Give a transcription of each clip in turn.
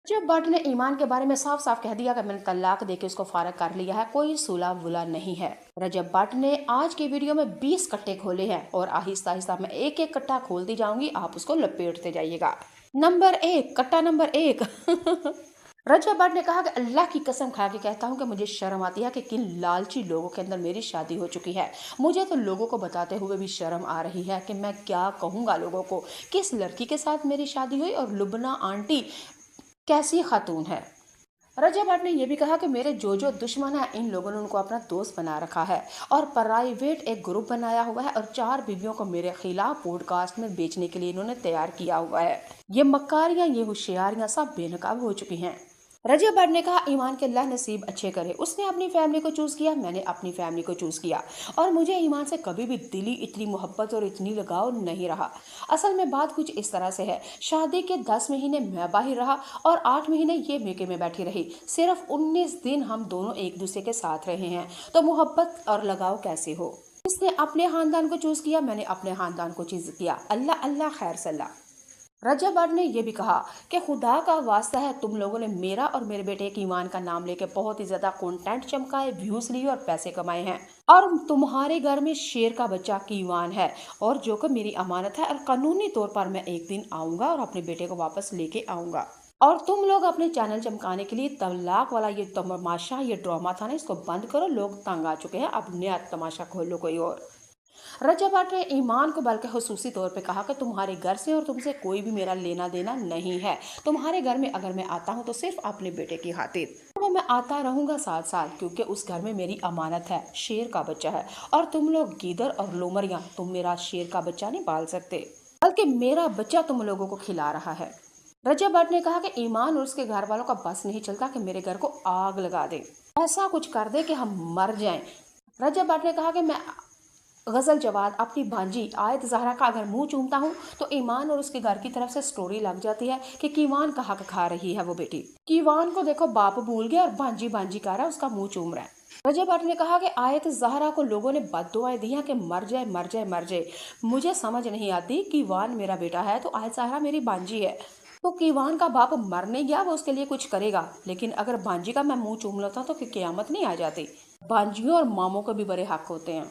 जब बट ने ईमान के बारे में साफ साफ कह दिया कि मैंने तलाक देके उसको फारग कर लिया है, कोई सुलह वुलह नहीं है। रजब भट्ट ने आज के वीडियो में 20 कट्टे खोले हैं और आहिस्ता आहिस्ता मैं एक एक कट्टा खोलती जाऊंगी, आप उसको लपेटते जाइएगा। नंबर 1, कट्टा नंबर 1। रजब भट्ट ने कहा कि अल्लाह की कसम खा के कहता हूँ कि मुझे शर्म आती है कि किन लालची लोगों के अंदर मेरी शादी हो चुकी है। मुझे तो लोगों को बताते हुए भी शर्म आ रही है कि मैं क्या कहूँगा लोगों को, किस लड़की के साथ मेरी शादी हुई और लुबना आंटी कैसी खातून है। रजब भट्ट ने यह भी कहा कि मेरे जो दुश्मन है, इन लोगों ने उनको अपना दोस्त बना रखा है और प्राइवेट एक ग्रुप बनाया हुआ है और 4 बीवियों को मेरे खिलाफ पॉडकास्ट में बेचने के लिए इन्होंने तैयार किया हुआ है। ये मक्कारियां, ये होशियारियां सब बेनकाब हो चुकी हैं। रजब भट्ट ने कहा ईमान के अल्लाह नसीब अच्छे करे, उसने अपनी फैमिली को चूज किया, मैंने अपनी फैमिली को चूज किया और मुझे ईमान से कभी भी दिली इतनी मोहब्बत और इतनी लगाव नहीं रहा। असल में बात कुछ इस तरह से है, शादी के 10 महीने मैं बाहर रहा और 8 महीने ये मेके में बैठी रही। सिर्फ 19 दिन हम दोनों एक दूसरे के साथ रहे हैं, तो मोहब्बत और लगाव कैसे हो। इसने अपने खानदान को चूज किया, मैंने अपने खानदान को चूज किया। अल्लाह अल्लाह खैर सल्ला। रजब भट्ट ने यह भी कहा कि खुदा का वास्ता है, तुम लोगों ने मेरा और मेरे बेटे के ईमान का नाम लेके बहुत ही ज्यादा कंटेंट चमकाए, व्यूज लिए और पैसे कमाए हैं और तुम्हारे घर में शेर का बच्चा कीवान है और जो कि मेरी अमानत है और कानूनी तौर पर मैं एक दिन आऊंगा और अपने बेटे को वापस लेके आऊंगा। और तुम लोग अपने चैनल चमकाने के लिए तलाक वाला ये तमाशा, ये ड्रामा था ना, इसको बंद करो, लोग तंग आ चुके हैं, अब नया तमाशा खोलो कोई और। रजब भट्ट ने ईमान को बल्कि खुसूसी तौर पे कहा कि तुम्हारे घर से और तुमसे कोई भी मेरा लेना देना नहीं है। तुम्हारे घर में अगर मैं आता हूँ तो सिर्फ अपने बेटे की खातिर, वो मैं आता रहूंगा 7 साल, क्योंकि उस घर में मेरी अमानत है, शेर का बच्चा है और तुम लोग गीदड़ और लोमड़ियाँ, तुम मेरा शेर का बच्चा नहीं पाल सकते, बल्कि मेरा बच्चा तुम लोगों को खिला रहा है। रजब भट्ट ने कहा कि ईमान और उसके घर वालों का बस नहीं चलता कि मेरे घर को आग लगा दे, ऐसा कुछ कर दे कि हम मर जाएं। रजब भट्ट ने कहा कि मैं गजल जवाद अपनी भांजी आयत जहरा का अगर मुंह चूमता हूँ तो ईमान और उसके घर की तरफ से स्टोरी लग जाती है कि कीवान का हक खा रही है वो बेटी। कीवान को देखो बाप भूल गया और भांजी भांजी कर रहा है, उसका मुंह चूम रहा है। रजब भट्ट ने कहा कि आयत जहरा को लोगों ने बद्दुआएं दी हैं कि मर जाए मर जाए मर जाए। मुझे समझ नहीं आती, कीवान मेरा बेटा है तो आयत जहरा मेरी भांजी है, तो कीवान का बाप मर नहीं गया, वो उसके लिए कुछ करेगा, लेकिन अगर भांजी का मैं मुंह चूम लेता तो क़यामत नहीं आ जाती। भांजियों और मामों को भी बड़े हक होते हैं।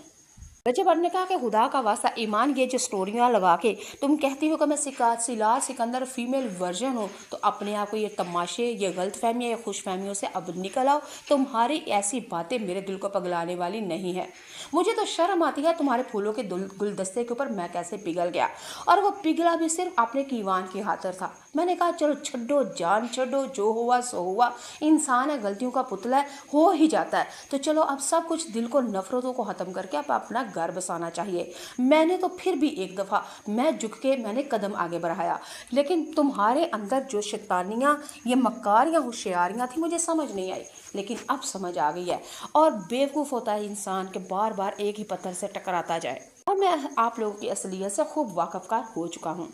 रजब भट्ट ने कहा कि खुदा का वास्ता ईमान, ये जो स्टोरियाँ लगा के तुम कहती हो कि मैं सिलार सिकंदर फीमेल वर्जन हूँ, तो अपने आप को ये तमाशे, ये गलत फहमियाँ या खुश फहमियों से अब निकल आओ। तुम्हारी ऐसी बातें मेरे दिल को पगलाने वाली नहीं है। मुझे तो शर्म आती है तुम्हारे फूलों के गुलदस्ते के ऊपर मैं कैसे पिघल गया, और वो पिघला भी सिर्फ अपने कीवान की खातिर था। मैंने कहा चलो छड्डो, जान छड्डो, जो हुआ सो हुआ, इंसान है, गलतियों का पुतला है, हो ही जाता है। तो चलो अब सब कुछ, दिल को, नफरतों को खत्म करके अब अपना घर बसाना चाहिए। मैंने तो फिर भी एक दफ़ा मैं झुक के मैंने कदम आगे बढ़ाया, लेकिन तुम्हारे अंदर जो शैतानियाँ, ये मक्कारियाँ, होशियारियाँ थी, मुझे समझ नहीं आई, लेकिन अब समझ आ गई है। और बेवकूफ़ होता है इंसान के बार बार एक ही पत्थर से टकराता जाए, और मैं आप लोगों की असलियत से खूब वाकफकार हो चुका हूँ।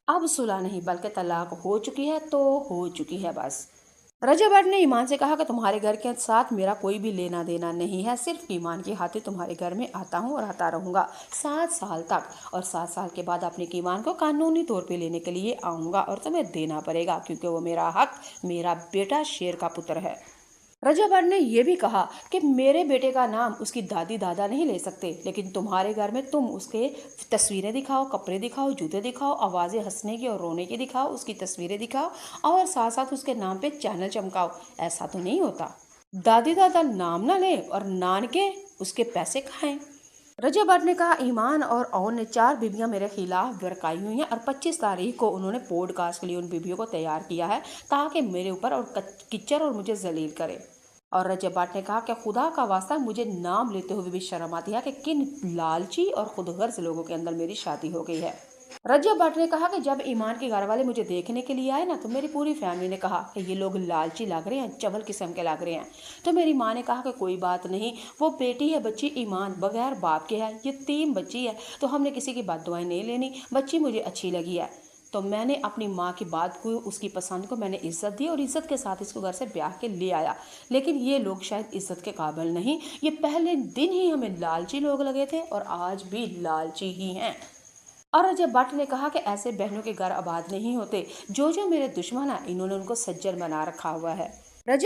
अब सुलह नहीं बल्कि तलाक हो चुकी है तो हो चुकी है बस। रजब भट्ट ने ईमान से कहा कि तुम्हारे घर के साथ मेरा कोई भी लेना देना नहीं है, सिर्फ ईमान की खातिर तुम्हारे घर में आता हूँ और आता रहूँगा 7 साल तक, और 7 साल के बाद अपने ईमान को कानूनी तौर पे लेने के लिए आऊँगा और तुम्हें देना पड़ेगा, क्योंकि वो मेरा हक, मेरा बेटा शेर का पुत्र है। रजब भट्ट ने यह भी कहा कि मेरे बेटे का नाम उसकी दादी दादा नहीं ले सकते, लेकिन तुम्हारे घर में तुम उसके तस्वीरें दिखाओ, कपड़े दिखाओ, जूते दिखाओ, आवाज़ें हंसने की और रोने की दिखाओ, उसकी तस्वीरें दिखाओ और साथ साथ उसके नाम पे चैनल चमकाओ। ऐसा तो नहीं होता, दादी दादा नाम ना ले और नान के उसके पैसे खाएं। रजब भट्ट ने कहा ईमान और ओन ने 4 बीवियां मेरे खिलाफ बरकाई हुई हैं और 25 तारीख को उन्होंने पॉडकास्ट के लिए उन बीवियों को तैयार किया है ताकि मेरे ऊपर और किच्चर और मुझे जलील करे। और रजब भट्ट ने कहा कि खुदा का वास्ता, मुझे नाम लेते हुए भी शर्म आती है कि किन लालची और खुदगर्ज लोगों के अंदर मेरी शादी हो गई है। रजब भट्ट ने कहा कि जब ईमान के घर वाले मुझे देखने के लिए आए ना, तो मेरी पूरी फैमिली ने कहा कि ये लोग लालची लग रहे हैं, चवल किस्म के लग रहे हैं। तो मेरी माँ ने कहा कि कोई बात नहीं, वो बेटी है बच्ची ईमान, बगैर बाप के है, ये 3 बच्ची है, तो हमने किसी की बद्दुआएं नहीं लेनी, बच्ची मुझे अच्छी लगी है। तो मैंने अपनी माँ की बात को, उसकी पसंद को मैंने इज्जत दी और इज्जत के साथ इसको घर से ब्याह के ले आया। लेकिन ये लोग शायद इज्जत के काबिल नहीं, ये पहले दिन ही हमें लालची लोग लगे थे और आज भी लालची ही हैं। और रजब भट्ट ने कहा कि ऐसे बहनों के घर आबाद नहीं होते, जो मेरे दुश्मन हैं इन्होंने उनको सज्जन बना रखा हुआ है। रजब